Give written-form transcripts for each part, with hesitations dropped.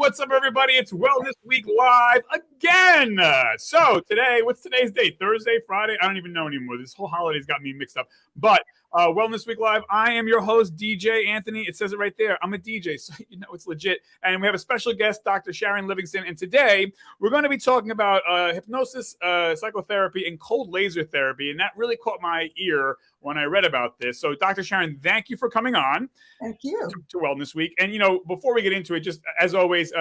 what's up, everybody? It's Wellness Week Live again. So today, what's today's date? Thursday, Friday? I don't even know anymore. This whole holiday's got me mixed up. But Wellness Week Live, I am your host, DJ Anthony. It says it right there. I'm a DJ, so you know it's legit. And we have a special guest, Dr. Sharon Livingston. And today, we're going to be talking about hypnosis, psychotherapy, and cold laser therapy. And that really caught my ear when I read about this. So, Dr. Sharon, thank you for coming on. Thank you. To Wellness Week. And, before we get into it, just as always,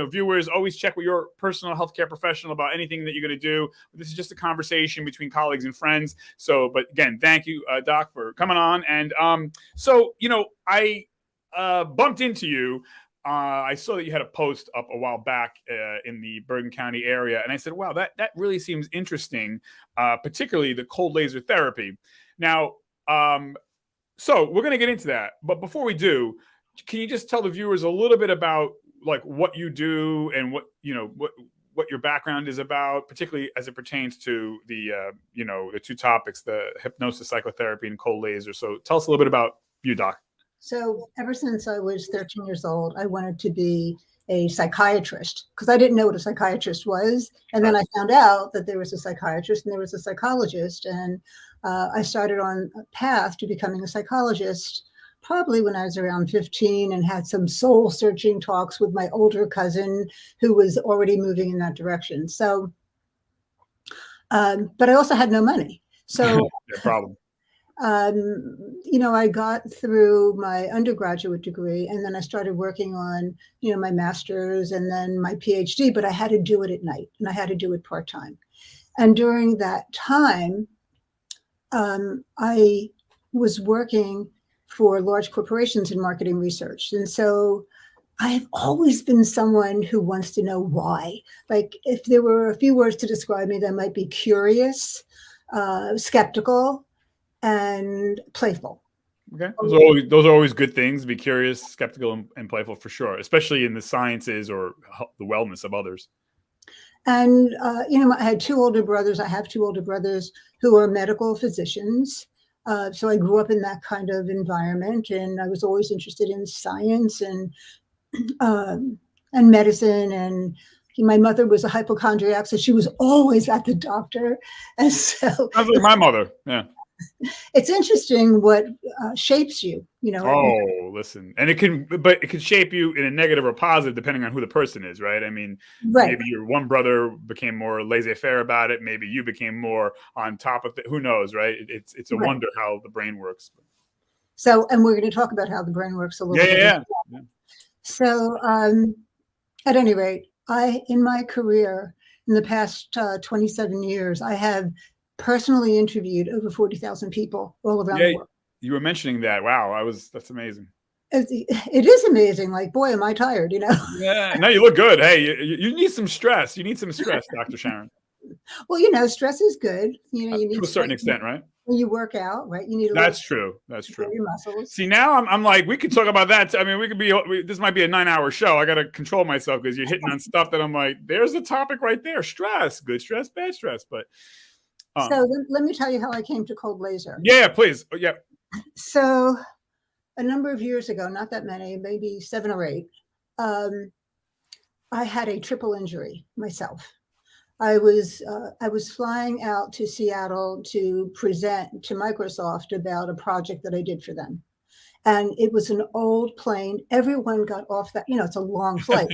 viewers, always check with your personal healthcare professional about anything that you're going to do. This is just a conversation between colleagues and friends. So, but again, thank you, Doc, for coming on. And I bumped into you. I saw that you had a post up a while back in the Bergen County area. And I said, wow, that really seems interesting, particularly the cold laser therapy. Now, so we're going to get into that. But before we do, can you just tell the viewers a little bit about like what you do and what your background is about, particularly as it pertains to the two topics, the hypnosis, psychotherapy, and cold laser. So tell us a little bit about you, Doc. So ever since I was 13 years old, I wanted to be a psychiatrist because I didn't know what a psychiatrist was. And then I found out that there was a psychiatrist and there was a psychologist. And I started on a path to becoming a psychologist probably when I was around 15 and had some soul searching talks with my older cousin who was already moving in that direction. So, but I also had no money. So No problem. I got through my undergraduate degree and then I started working on, my master's and then my PhD, but I had to do it at night and I had to do it part-time. And during that time, I was working for large corporations in marketing research. And so I've always been someone who wants to know why. Like if there were a few words to describe me, that might be curious, skeptical, and playful. Okay. Those are always good things. Be curious, skeptical, and playful for sure, especially in the sciences or the wellness of others. And, I had two older brothers. I have two older brothers who are medical physicians. So I grew up in that kind of environment and I was always interested in science and medicine. And my mother was a hypochondriac, so she was always at the doctor. And so sounds like my mother. Yeah. It's interesting what shapes you, Oh, listen. And it can shape you in a negative or positive depending on who the person is, right? I mean, right. Maybe your one brother became more laissez-faire about it. Maybe you became more on top of it. Who knows, right? It's a wonder how the brain works. So, and we're going to talk about how the brain works a little bit. Yeah. So, at any rate, in my career, in the past 27 years, I have personally interviewed over 40,000 people all around the world. You were mentioning that. Wow, that's amazing. It is amazing. Like, boy, am I tired, Yeah, no, you look good. Hey, you need some stress. You need some stress, Dr. Sharon. Well, stress is good. You need to a certain extent, right? When you work out, right? You need a That's true. your muscles. See, now I'm like, we could talk about that. I mean, this might be a 9-hour show. I got to control myself because you're hitting on stuff that I'm like, there's a topic right there. Stress, good stress, bad stress. But so let me tell you how I came to cold laser. Yeah, please. Yeah. So a number of years ago, not that many, maybe 7 or 8, I had a triple injury myself. I was flying out to Seattle to present to Microsoft about a project that I did for them. And it was an old plane. Everyone got off that, it's a long flight.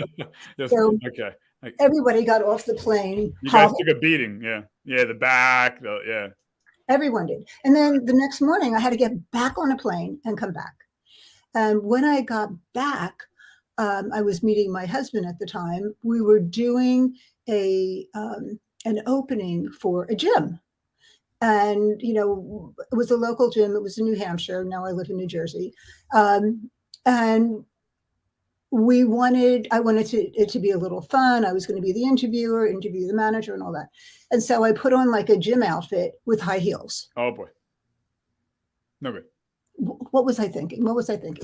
Yes, so okay. Everybody got off the plane. You guys took a beating. Yeah. The back. Yeah. Everyone did. And then the next morning I had to get back on a plane and come back. And when I got back, I was meeting my husband at the time. We were doing an opening for a gym. And, it was a local gym. It was in New Hampshire. Now I live in New Jersey. And I wanted it to be a little fun. I was going to be the interviewer, interview the manager and all that. And so I put on like a gym outfit with high heels. Oh boy. No good. What was I thinking?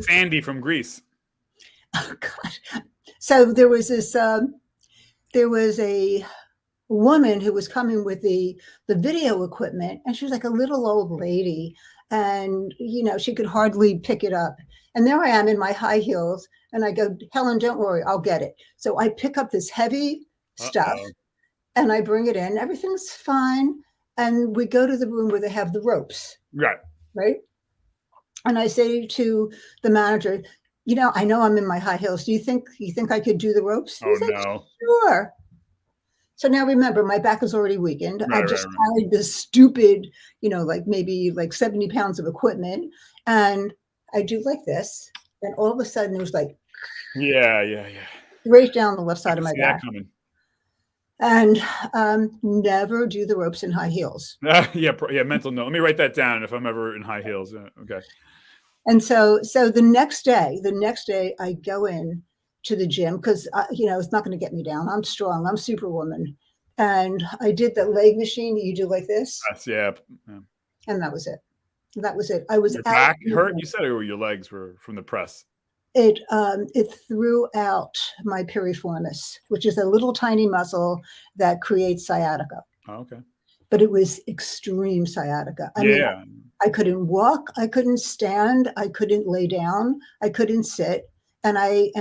Sandy from Greece. Oh God. So there was a woman who was coming with the video equipment, and she was like a little old lady. and she could hardly pick it up. And there I am in my high heels, and I go, Helen, don't worry, I'll get it. So I pick up this heavy stuff and I bring it in. Everything's fine. And we go to the room where they have the ropes. Right. And I say to the manager, I know I'm in my high heels. Do you think I could do the ropes? Oh, no. Sure. So now remember, my back is already weakened. I just carried this stupid, maybe 70 pounds of equipment. And I do like this. And all of a sudden it was like, right down the left side of my back. And never do the ropes in high heels. Mental note. Let me write that down if I'm ever in high heels. Okay. And so the next day I go in to the gym because, it's not going to get me down. I'm strong. I'm superwoman. And I did the leg machine that you do like this. Yeah. And that was it. I was your back hurt? You said your legs were from the press. It threw out my piriformis, which is a little tiny muscle that creates sciatica. Oh, okay. But it was extreme sciatica. I mean, I couldn't walk. I couldn't stand. I couldn't lay down. I couldn't sit. And I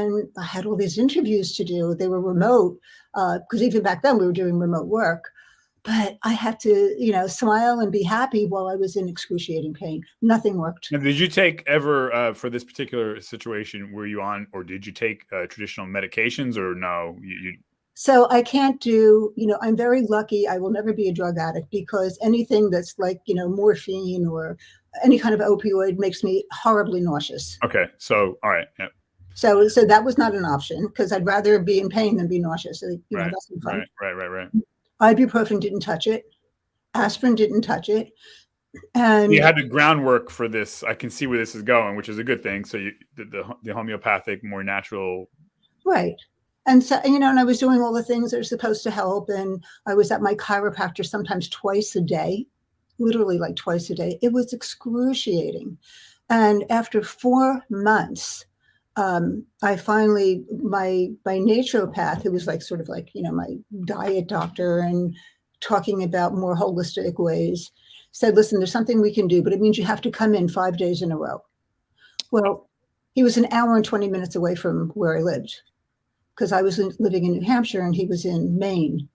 had all these interviews to do. They were remote because even back then we were doing remote work. But I had to, smile and be happy while I was in excruciating pain. Nothing worked. And did you take ever, for this particular situation, were you on, or did you take traditional medications, or no? So I can't do, I'm very lucky. I will never be a drug addict because anything that's like, morphine or any kind of opioid makes me horribly nauseous. Okay. So, all right. Yeah. So that was not an option because I'd rather be in pain than be nauseous. So, that's fun. Right. Ibuprofen didn't touch it. Aspirin didn't touch it. And you had the groundwork for this. I can see where this is going, which is a good thing. So the homeopathic, more natural. Right. And so, and I was doing all the things that are supposed to help. And I was at my chiropractor sometimes twice a day, literally like twice a day. It was excruciating. And after 4 months, I finally, my naturopath, who was sort of like, my diet doctor and talking about more holistic ways, said, listen, there's something we can do, but it means you have to come in 5 days in a row. Well, he was an hour and 20 minutes away from where I lived because I was living in New Hampshire and he was in Maine.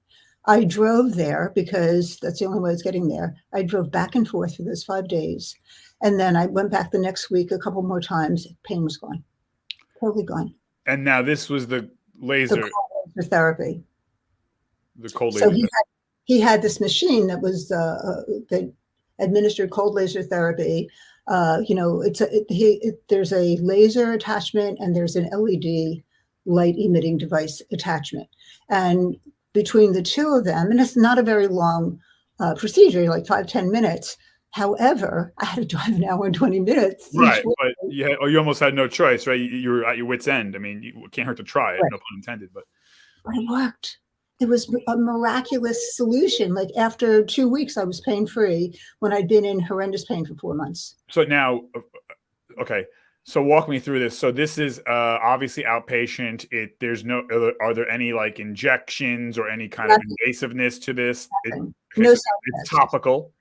I drove there because that's the only way I was getting there. I drove back and forth for those 5 days. And then I went back the next week a couple more times. Pain was gone. Totally gone. And now this was the laser. The cold laser therapy. The cold laser. So he had this machine that was that administered cold laser therapy. There's a laser attachment and there's an LED light emitting device attachment. And between the two of them, and it's not a very long procedure, like 5-10 minutes. However, I had to drive an hour and 20 minutes. Right, but you almost had no choice, right? You were at your wit's end. I mean, it can't hurt to try it, right. No pun intended. But it worked. It was a miraculous solution. Like after 2 weeks, I was pain-free when I'd been in horrendous pain for 4 months. So now, okay. So walk me through this. So this is obviously outpatient. Are there any like injections or any kind of invasiveness to this? It's topical.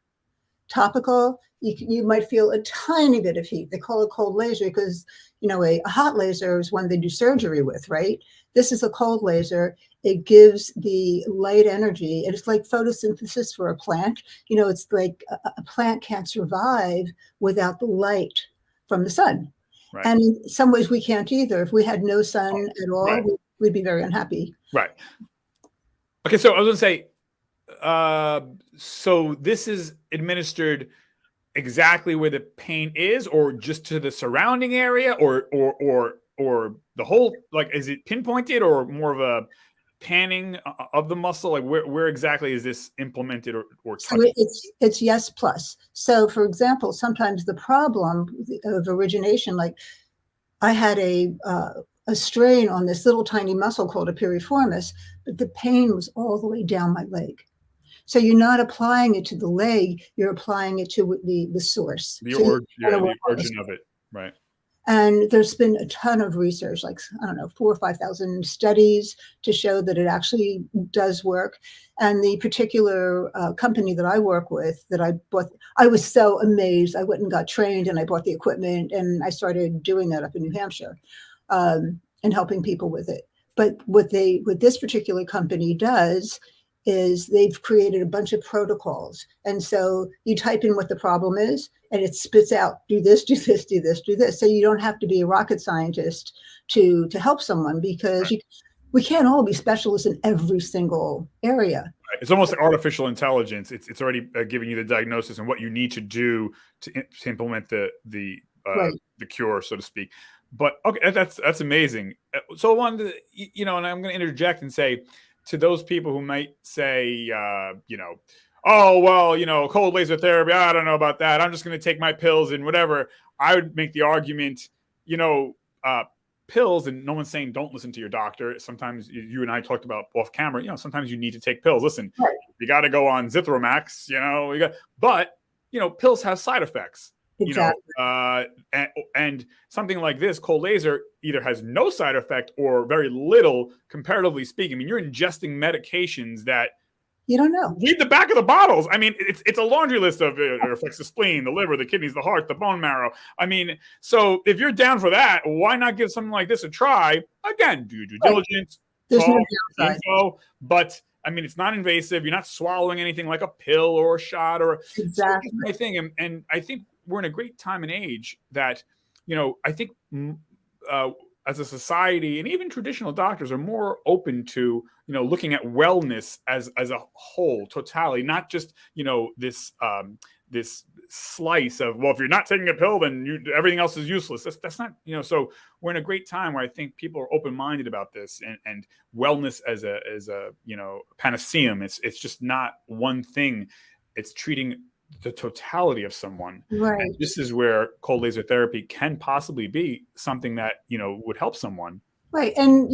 Topical, you might feel a tiny bit of heat. They call it cold laser because, a hot laser is one they do surgery with, right? This is a cold laser. It gives the light energy. It's like photosynthesis for a plant. It's like a plant can't survive without the light from the sun. Right. And in some ways we can't either. If we had no sun at all, right. We'd be very unhappy. Right. Okay, so I was going to say, so this is administered exactly where the pain is, or just to the surrounding area, or the whole, like, is it pinpointed or more of a panning of the muscle? Like where exactly is this implemented or so it's yes plus. So for example, sometimes the problem of origination, like I had a strain on this little tiny muscle called a piriformis, but the pain was all the way down my leg. So you're not applying it to the leg, you're applying it to the source. The origin of it, right. And there's been a ton of research, like, I don't know, 4,000 or 5,000 studies to show that it actually does work. And the particular company that I work with that I bought, I was so amazed. I went and got trained and I bought the equipment and I started doing that up in New Hampshire and helping people with it. But what this particular company does is they've created a bunch of protocols. And so you type in what the problem is and it spits out, do this, do this, do this, do this. So you don't have to be a rocket scientist to help someone, because we can't all be specialists in every single area. It's almost like artificial intelligence. It's already giving you the diagnosis and what you need to do to implement the cure, so to speak. But okay, that's amazing. So I wanted to, and I'm going to interject and say, to those people who might say, oh, well, cold laser therapy, I don't know about that. I'm just going to take my pills and whatever. I would make the argument, pills, and no one's saying don't listen to your doctor. Sometimes you and I talked about off camera, sometimes you need to take pills. Listen, you got to go on Zithromax, but pills have side effects. Exactly. And something like this, cold laser, either has no side effect or very little, comparatively speaking. I mean, you're ingesting medications that you don't know. Read the back of the bottles. I mean, it's a laundry list of it affects the spleen, the liver, the kidneys, the heart, the bone marrow. I mean, so if you're down for that, why not give something like this a try? Again, do due diligence, There's no downside. info, but I mean, it's not invasive. You're not swallowing anything like a pill or a shot or exactly. I think, and I think we're in a great time and age that, I think as a society, and even traditional doctors are more open to, looking at wellness as a whole, totality, not just, this slice of, well, if you're not taking a pill, then everything else is useless. That's not, so we're in a great time where I think people are open-minded about this, and wellness as a panacea. It's just not one thing. It's treating the totality of someone. Right. And this is where cold laser therapy can possibly be something that, would help someone. Right. And,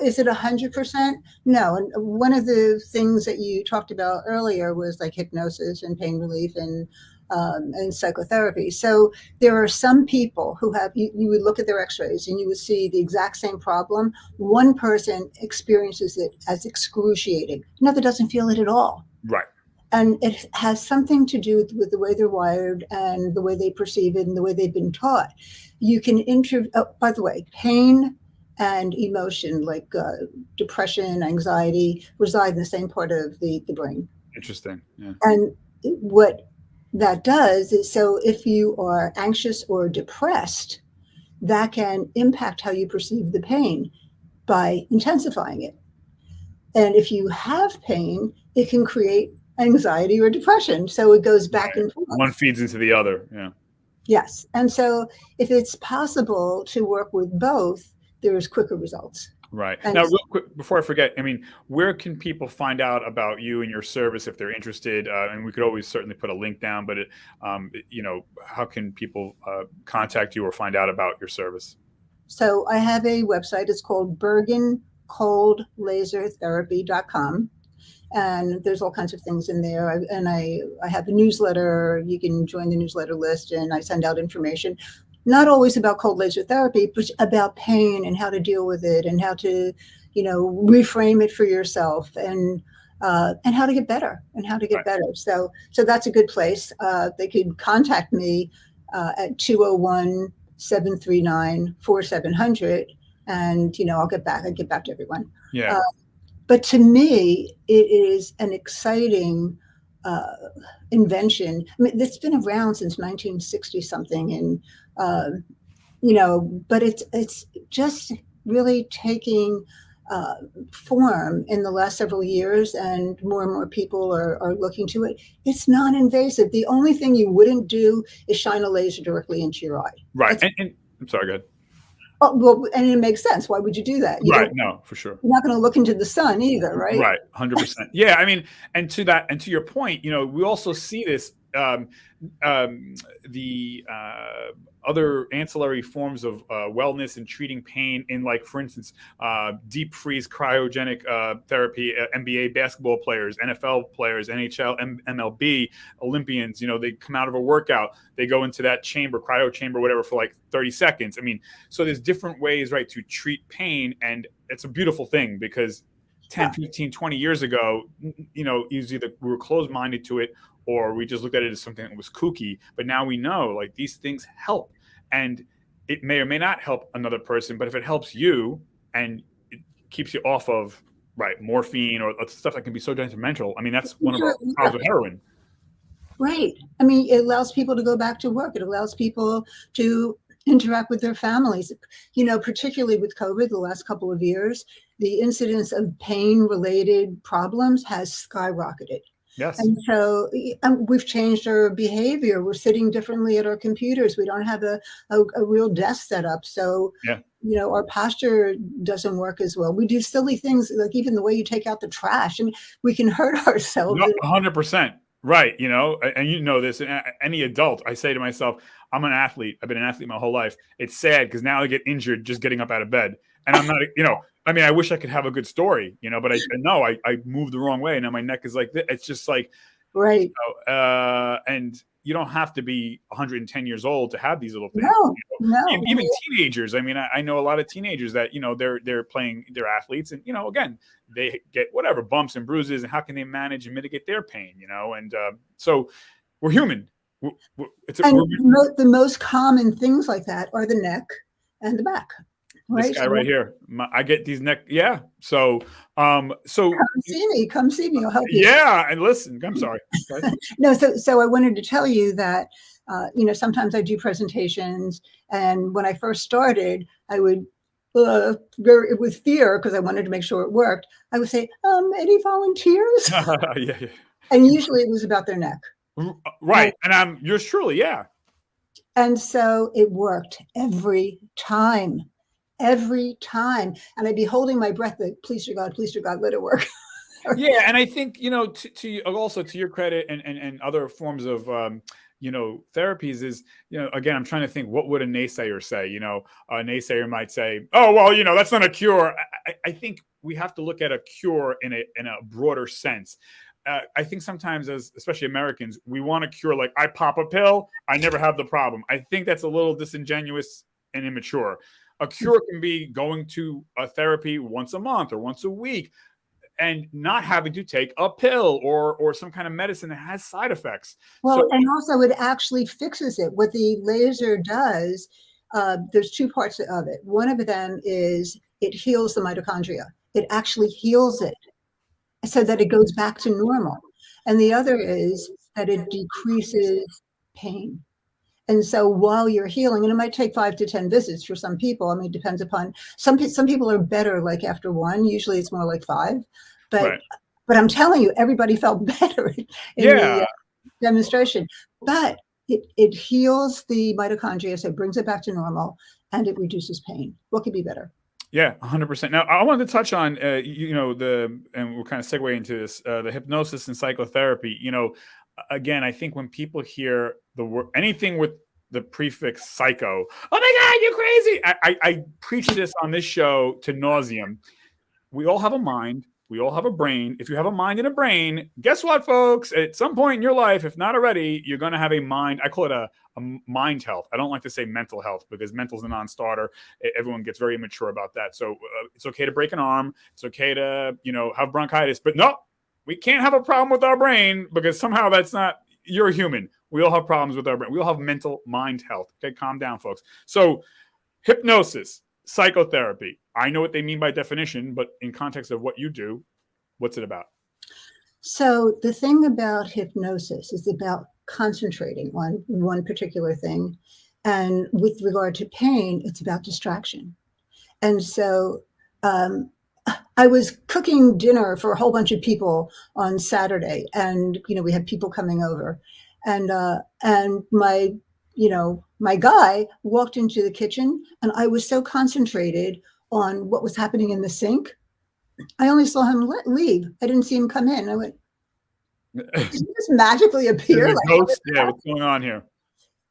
is it 100%? No. And one of the things that you talked about earlier was like hypnosis and pain relief and psychotherapy. So there are some people who have, you would look at their x-rays and you would see the exact same problem. One person experiences it as excruciating. Another doesn't feel it at all. Right. And it has something to do with the way they're wired and the way they perceive it and the way they've been taught. You can by the way, pain and emotion, like depression, anxiety, reside in the same part of the brain. Interesting. Yeah. And what that does is, so if you are anxious or depressed, that can impact how you perceive the pain by intensifying it. And if you have pain, it can create anxiety or depression. So it goes back and forth. One feeds into the other. Yeah. Yes. And so if it's possible to work with both, there's quicker results. Right. And now, real quick, before I forget, I mean, where can people find out about you and your service if they're interested? And we could always certainly put a link down, but how can people contact you or find out about your service? So I have a website. It's called BergenColdLaserTherapy.com. And there's all kinds of things in there. I have a newsletter. You can join the newsletter list, and I send out information, not always about cold laser therapy, but about pain and how to deal with it and how to, reframe it for yourself and how to get better So that's a good place. They could contact me at 201-739-4700, and I'll get back to everyone. Yeah. But to me, it is an exciting invention. I mean, it's been around since 1960 something, and but it's just really taking form in the last several years, and more people are looking to it. It's non-invasive. The only thing you wouldn't do is shine a laser directly into your eye. Right. And I'm sorry, go ahead. Oh, well, and it makes sense. Why would you do that? Right. No, for sure. You're not going to look into the sun either, right? Right. 100%. Yeah. I mean, and to your point, we also see this, a other ancillary forms of wellness and treating pain in, like, for instance, deep freeze cryogenic therapy. NBA basketball players, NFL players, NHL, MLB Olympians, they come out of a workout, they go into that chamber, cryo chamber, whatever, for like 30 seconds. I mean, so there's different ways, right, to treat pain, and it's a beautiful thing because 10, 15, 20 years ago, either we were closed-minded to it or we just looked at it as something that was kooky. But now we know, like, these things help, and it may or may not help another person, but if it helps you and it keeps you off of, right, morphine or stuff that can be so detrimental. I mean, that's one of our problems with heroin. Right. I mean, it allows people to go back to work. It allows people to interact with their families. Particularly with COVID, the last couple of years, the incidence of pain-related problems has skyrocketed. Yes. And so we've changed our behavior. We're sitting differently at our computers. We don't have a real desk set up. So, our posture doesn't work as well. We do silly things, like even the way you take out the trash. I mean, we can hurt ourselves. 100%. Right. And this, any adult, I say to myself, I'm an athlete. I've been an athlete my whole life. It's sad because now I get injured just getting up out of bed. And I'm not, I mean, I wish I could have a good story, but I moved the wrong way. And now my neck is like this. It's just like, right. And you don't have to be 110 years old to have these little things. No. Even teenagers. I mean, I know a lot of teenagers that, they're playing, they're athletes, and, again, they get whatever bumps and bruises, and how can they manage and mitigate their pain, and so we're human. The most common things like that are the neck and the back. Right? This guy right here, I get these neck. Yeah. So come see me. I'll help you. Yeah. And listen, I'm sorry. No. So I wanted to tell you that, sometimes I do presentations, and when I first started, I would, with fear, because I wanted to make sure it worked, I would say, any volunteers? Yeah. And usually it was about their neck. Right. And I'm yours truly. Yeah. And so it worked every time. And I'd be holding my breath, like, please to God, let it work. Yeah. And I think, to also, to your credit, and other forms of, therapies is, again, I'm trying to think, what would a naysayer say? A naysayer might say, oh, well, that's not a cure. I think we have to look at a cure in a broader sense. I think sometimes, especially Americans, we want a cure like, I pop a pill, I never have the problem. I think that's a little disingenuous and immature. A cure can be going to a therapy once a month or once a week and not having to take a pill or some kind of medicine that has side effects. Well, and also it actually fixes it. What the laser does, there's two parts of it. One of them is it heals the mitochondria. It actually heals it so that it goes back to normal. And the other is that it decreases pain. And so while you're healing, and it might take 5 to 10 visits for some people. I mean, it depends upon some people are better like after one. Usually it's more like 5. But I'm telling you, everybody felt better in the demonstration. But it heals the mitochondria, so it brings it back to normal, and it reduces pain. What could be better? Yeah, 100%. Now, I wanted to touch on, and we'll kind of segue into this, the hypnosis and psychotherapy. Again, I think when people hear the word, anything with the prefix psycho, oh my God, you're crazy. I preach this on this show to nauseum. We all have a mind. We all have a brain. If you have a mind and a brain, guess what, folks? At some point in your life, if not already, you're going to have a mind. I call it a mind health. I don't like to say mental health because mental is a non-starter. Everyone gets very immature about that. So it's okay to break an arm. It's okay to, have bronchitis. But no, we can't have a problem with our brain because somehow that's not, you're a human. We all have problems with our brain. We all have mental mind health. Okay, calm down, folks. So hypnosis, psychotherapy. I know what they mean by definition, but in context of what you do, what's it about? So the thing about hypnosis is about concentrating on one particular thing. And with regard to pain, it's about distraction. And so I was cooking dinner for a whole bunch of people on Saturday, and we had people coming over, and my guy walked into the kitchen, and I was so concentrated on what was happening in the sink, I only saw him leave. I didn't see him come in. I went, did he just magically appear? Like, ghost? Yeah, what's going on here?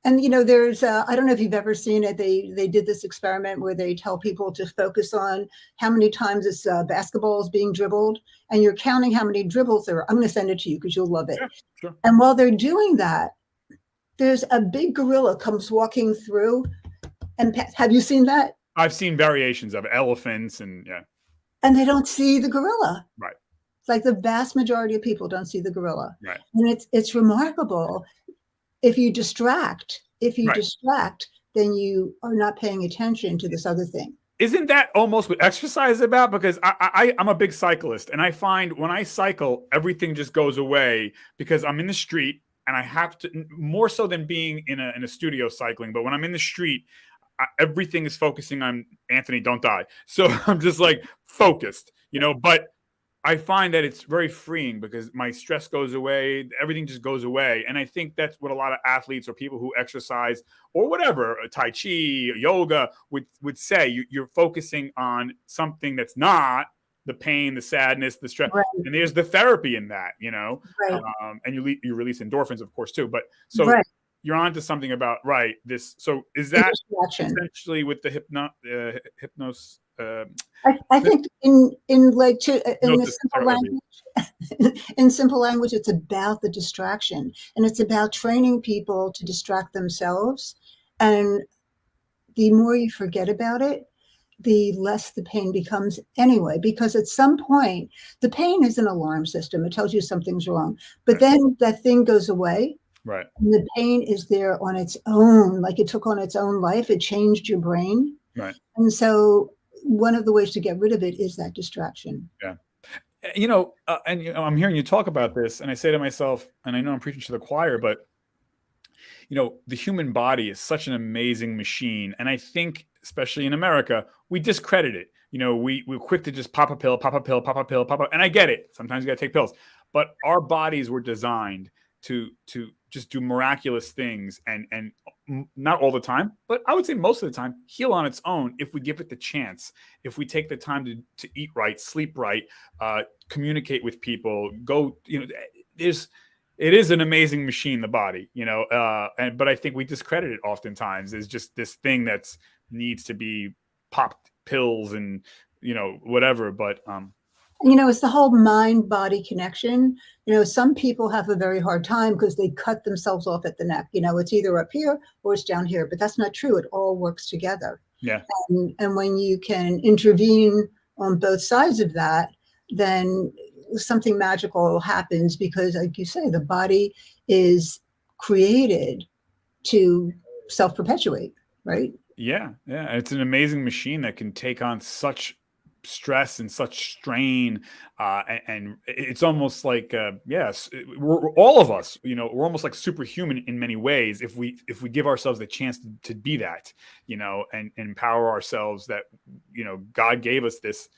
And there's I don't know if you've ever seen it. They did this experiment where they tell people to focus on how many times this basketball is being dribbled, and you're counting how many dribbles there are. I'm going to send it to you because you'll love it. Yeah, sure. And while they're doing that, there's a big gorilla comes walking through. And have you seen that? I've seen variations of elephants and yeah. And they don't see the gorilla. Right. It's like the vast majority of people don't see the gorilla. Right. And it's remarkable. If you distract, then you are not paying attention to this other thing. Isn't that almost what exercise is about? Because I'm a big cyclist, and I find when I cycle, everything just goes away because I'm in the street and I have to, more so than being in a studio cycling. But when I'm in the street, everything is focusing on Anthony, don't die. So I'm just like focused, but I find that it's very freeing because my stress goes away. Everything just goes away. And I think that's what a lot of athletes or people who exercise or whatever, Tai Chi, yoga would say. You're focusing on something that's not the pain, the sadness, the stress. Right. And there's the therapy in that, right. And you release endorphins, of course, too. But so right. You're onto something about, right, this. So is that essentially with the hypnosis? I think in simple language, in simple language, it's about the distraction, and it's about training people to distract themselves. And the more you forget about it, the less the pain becomes anyway, because at some point, the pain is an alarm system. It tells you something's wrong, but right. Then that thing goes away. Right. And the pain is there on its own, like it took on its own life. It changed your brain. Right. And so one of the ways to get rid of it is that distraction. Yeah. I'm hearing you talk about this, and I say to myself, and I know I'm preaching to the choir, but the human body is such an amazing machine. And I think, especially in America, we discredit it. We're quick to just pop a pill, and I get it. Sometimes you got to take pills, but our bodies were designed to just do miraculous things and not all the time, but I would say most of the time heal on its own if we give it the chance, if we take the time to eat right, sleep right, communicate with people, it is an amazing machine, the body, but I think we discredit it oftentimes as just this thing that's needs to be popped pills and, whatever, but, it's the whole mind-body connection. Some people have a very hard time because they cut themselves off at the neck. It's either up here or it's down here, but that's not true. It all works together. Yeah. And when you can intervene on both sides of that, then something magical happens because, like you say, the body is created to self-perpetuate, right? Yeah. Yeah. It's an amazing machine that can take on such stress and such strain, and it's almost like yes, we're all of us, we're almost like superhuman in many ways if we give ourselves the chance to be that, and empower ourselves that God gave us this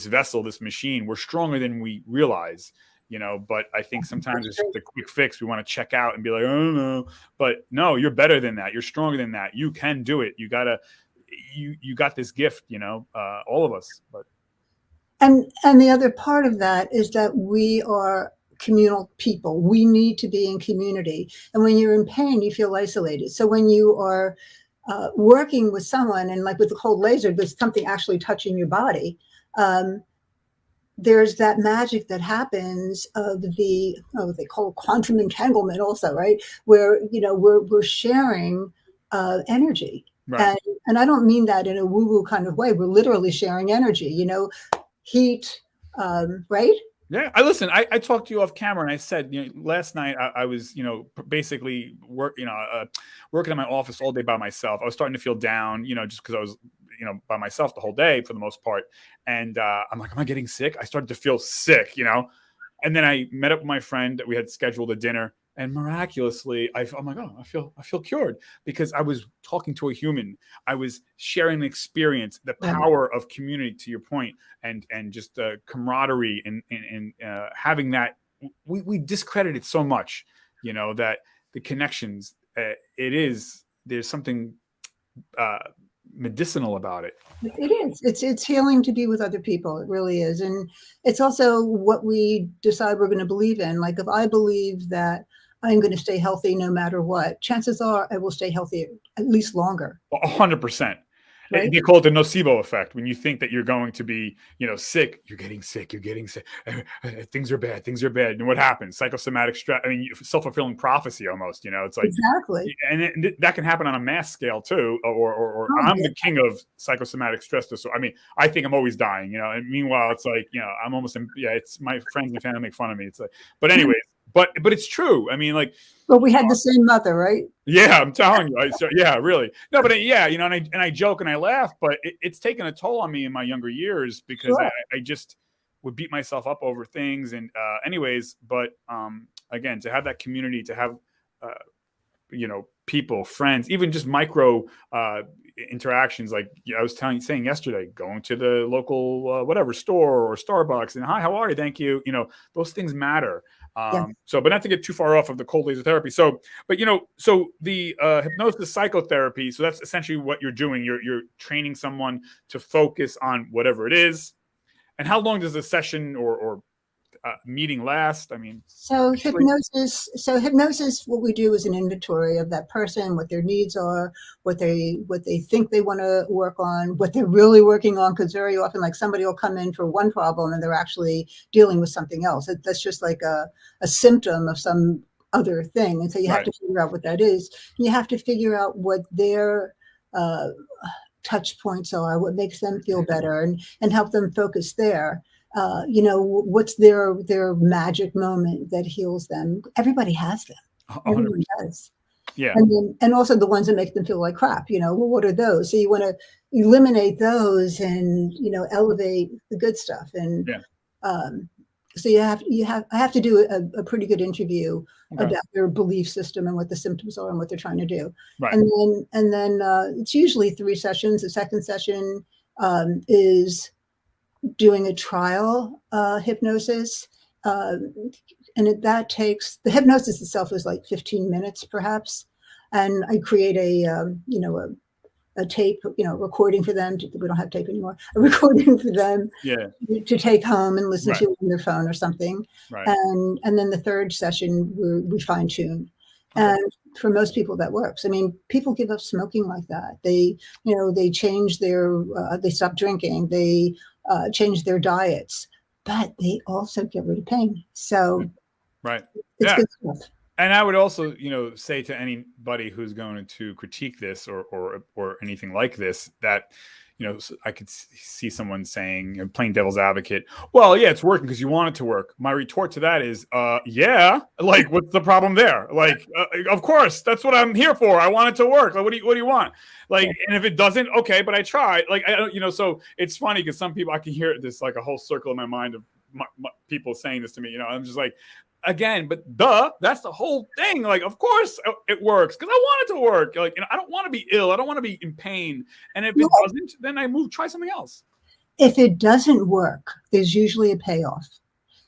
vessel, this machine. We're stronger than we realize, but I think sometimes it's just a quick fix. We want to check out and be like, oh no, but no, you're better than that. You're stronger than that. You can do it. You got this gift, all of us. But and the other part of that is that we are communal people. We need to be in community. And when you're in pain, you feel isolated. So when you are working with someone, and like with the cold laser, there's something actually touching your body. There's that magic that happens of they call it quantum entanglement also, right? Where, we're sharing energy. Right. And I don't mean that in a woo-woo kind of way. We're literally sharing energy, heat, right? Yeah. I talked to you off camera and I said, last night I was, basically working in my office all day by myself. I was starting to feel down, just because I was, by myself the whole day for the most part. And I'm like, am I getting sick? I started to feel sick, and then I met up with my friend. We had scheduled a dinner. And miraculously, I'm like, oh, I feel cured because I was talking to a human. I was sharing an experience, the power of community, to your point, and just camaraderie and having that. We discredit it so much, that the connections. There's something medicinal about it. It is. It's healing to be with other people. It really is, and it's also what we decide we're going to believe in. Like if I believe that I'm going to stay healthy no matter what, chances are I will stay healthy at least longer. 100%. Right? They call it the Nocebo Effect. When you think that you're going to be, sick, you're getting sick. Things are bad. Things are bad. And what happens? Psychosomatic stress. I mean, self-fulfilling prophecy almost. It's like, Exactly. and that can happen on a mass scale too. Or Oh, I'm yeah. the king of psychosomatic stress disorder. I mean, I think I'm always dying. And meanwhile, it's like, I'm almost. It's my friends and family make fun of me. It's like, but anyways, but it's true. I mean, like. But we had the same mother, right? Yeah, I'm telling you. So, yeah, really. No, but and I joke and I laugh, but it's taken a toll on me in my younger years because Sure. I just would beat myself up over things. And anyways, but again, to have that community, to have people, friends, even just micro interactions, like I was saying yesterday, going to the local whatever store or Starbucks and hi, how are you? Thank you. Those things matter. Yes. But not to get too far off of the cold laser therapy. So the hypnosis psychotherapy. So that's essentially what you're doing. You're training someone to focus on whatever it is. And how long does a session or meeting last? I mean, So actually, hypnosis, what we do is an inventory of that person, what their needs are, what they think they want to work on, what they're really working on. Because very often, like somebody will come in for one problem and they're actually dealing with something else. That's just like a symptom of some other thing. And so you have to figure out what that is. And you have to figure out what their touch points are, what makes them feel better, and help them focus there. What's their magic moment that heals them. Everybody has them. 100%. Everyone does. Yeah. And also the ones that make them feel like crap. Well, what are those? So you want to eliminate those and elevate the good stuff. And so I have to do a pretty good interview about their belief system and what the symptoms are and what they're trying to do. Right. And then it's usually 3 sessions. The second session is doing a trial hypnosis. And that takes, the hypnosis itself is like 15 minutes perhaps. And I create a tape, recording for them. We don't have tape anymore. A recording for them to take home and listen to on their phone or something. Right. And then the third session, we fine tune. Okay. And for most people that works. I mean, people give up smoking like that. They change they stop drinking. They change their diets, but they also get rid of pain. So it's good stuff. And I would also, say to anybody who's going to critique this or anything like this, that, I could see someone saying, plain devil's advocate, well, yeah, it's working because you want it to work. My retort to that is, yeah, like, what's the problem there? Like, of course, that's what I'm here for. I want it to work. Like, what do you want? Like, and if it doesn't, okay, but I tried. Like, I don't, so it's funny because some people, I can hear this, like a whole circle in my mind of people saying this to me, I'm just like, again, but that's the whole thing. Like, of course it works because I want it to work. Like, I don't want to be ill. I don't want to be in pain. And if it doesn't, then I try something else. If it doesn't work, there's usually a payoff.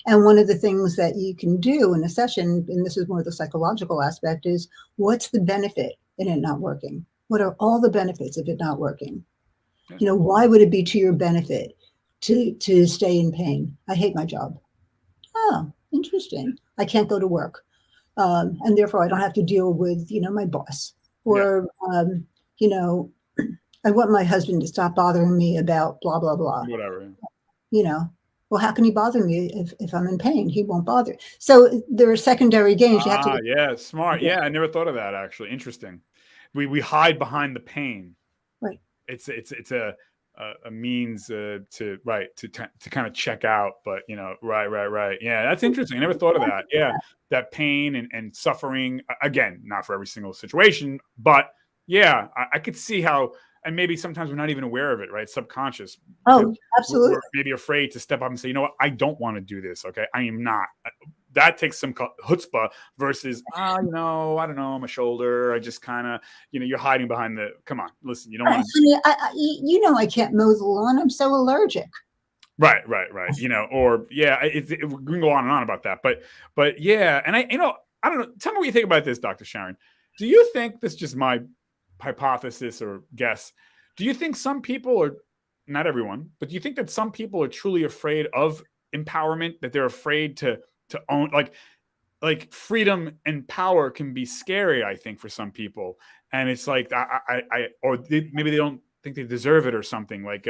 And one of the things that you can do in a session, and this is more the psychological aspect, is what's the benefit in it not working? What are all the benefits of it not working? Yeah. Why would it be to your benefit to stay in pain? I hate my job. Oh, interesting. I can't go to work. And therefore I don't have to deal with, my boss or, I want my husband to stop bothering me about blah, blah, blah. Whatever. Well, how can he bother me if I'm in pain? He won't bother. So there are secondary gains. You have to. Yeah. Smart. Yeah. I never thought of that actually. Interesting. We hide behind the pain. Right. It's a means to kind of check out, but right. Yeah, that's interesting. I never thought of that. Yeah, that pain and suffering. Again, not for every single situation, but yeah, I could see how. And maybe sometimes we're not even aware of it, right? Subconscious. Oh, absolutely. We're maybe afraid to step up and say, what, I don't want to do this. Okay, I am not. That takes some chutzpah versus, I don't know, my shoulder. I just kind of, you're hiding behind come on, listen, you don't want to. I can't mow the lawn. I'm so allergic. Right. Or yeah, we can go on and on about that. But yeah. And I don't know. Tell me what you think about this, Dr. Sharon. Do you think this is just my hypothesis or guess? Do you think some people are, not everyone, but do you think that some people are truly afraid of empowerment, that they're afraid to own, like like freedom and power can be scary, I think, for some people. And it's like, maybe they don't think they deserve it or something. Like,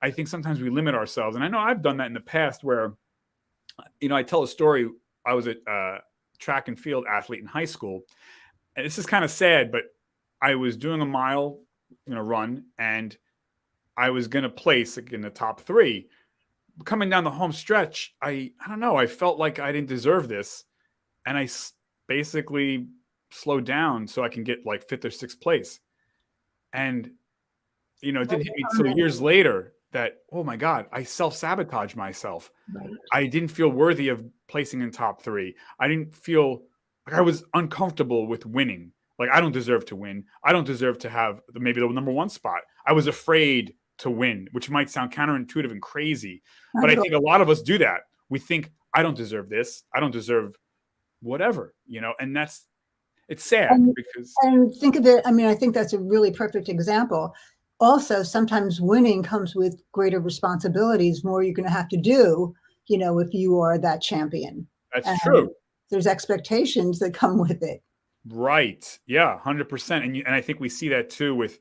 I think sometimes we limit ourselves. And I know I've done that in the past where, I tell a story. I was a track and field athlete in high school. And this is kind of sad, but I was doing a mile, run, and I was going to place like in the top 3. Coming down the home stretch, I don't know. I felt like I didn't deserve this. And I basically slowed down so I can get like 5th or 6th place. And, it didn't hit me till years later that, oh my God, I self-sabotaged myself. Right. I didn't feel worthy of placing in top 3. I didn't feel like I was uncomfortable with winning. Like, I don't deserve to win. I don't deserve to have maybe the number 1 spot. I was afraid to win, which might sound counterintuitive and crazy. But I think a lot of us do that. We think, I don't deserve this. I don't deserve whatever, and it's sad because. And think of it, I mean, I think that's a really perfect example. Also, sometimes winning comes with greater responsibilities, more you're going to have to do, if you are that champion. That's true. There's expectations that come with it. Right. Yeah, 100%. And I think we see that too with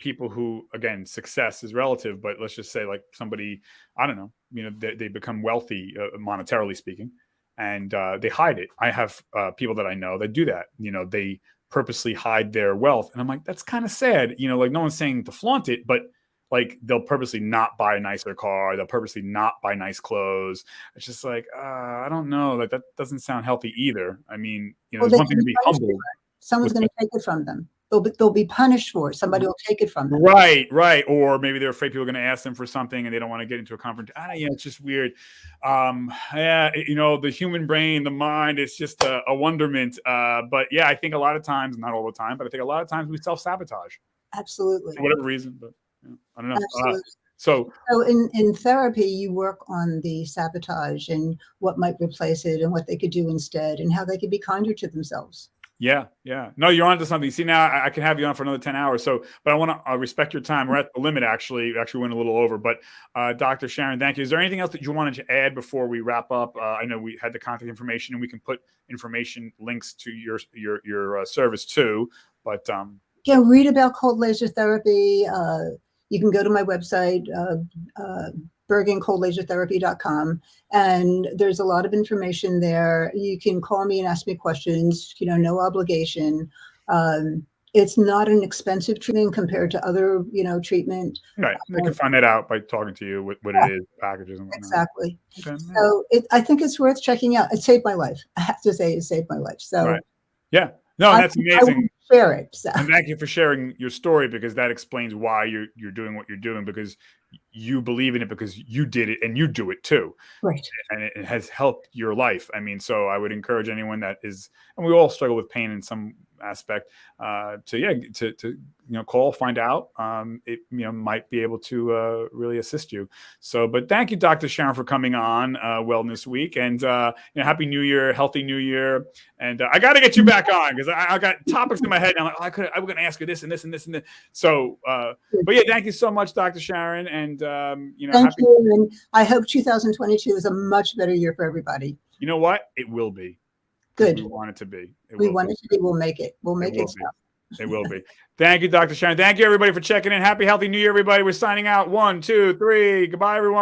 people who, again, success is relative, but let's just say like somebody, I don't know, they become wealthy monetarily speaking, and they hide it. I have people that I know that do that. They purposely hide their wealth. And I'm like, that's kind of sad. Like, no one's saying to flaunt it, but like they'll purposely not buy a nicer car. They'll purposely not buy nice clothes. It's just like, I don't know. Like, that doesn't sound healthy either. I mean, there's one thing to be humble. Someone's going to take it from them. They'll be punished for it. Somebody will take it from them. Right. Or maybe they're afraid people are going to ask them for something and they don't want to get into a confrontation. It's just weird. The human brain, the mind, it's just a wonderment. But yeah, I think a lot of times, not all the time, but I think a lot of times we self-sabotage. Absolutely. For whatever reason, but I don't know. So in therapy, you work on the sabotage and what might replace it and what they could do instead and how they could be kinder to themselves. Yeah. No, you're on to something. See, now I can have you on for another 10 hours. But I want to respect your time. We're at the limit, actually. We actually went a little over. But Dr. Sharon, thank you. Is there anything else that you wanted to add before we wrap up? I know we had the contact information, and we can put information links to your service too. But read about cold laser therapy. You can go to my website, bergencoldlasertherapy.com, and there's a lot of information there. You can call me and ask me questions, no obligation. It's not an expensive treatment compared to other, treatment. Right. They can find that out by talking to you what it is, packages and whatnot. Exactly. Okay. So I think it's worth checking out. It saved my life. I have to say it saved my life. So right. Yeah. No, that's amazing. Share it. So. And thank you for sharing your story, because that explains why you're doing what you're doing, because you believe in it, because you did it and you do it too. Right. And it has helped your life. I mean, so I would encourage anyone that is, and we all struggle with pain in some aspect, to call, find out. It might be able to really assist you. So, but thank you, Dr. Sharon, for coming on Wellness Week, and Happy New Year, healthy New Year. And I got to get you back on, because I got topics in my head. And I'm like, I was going to ask you this and this and this and this. So, but yeah, thank you so much, Dr. Sharon. And thank you. And I hope 2022 is a much better year for everybody. You know what? It will be. Good. We want it to be. We want it to be. We'll make it. We'll make it. It will be. Thank you, Dr. Sharon. Thank you, everybody, for checking in. Happy, healthy New Year, everybody. We're signing out. 1, 2, 3. Goodbye, everyone.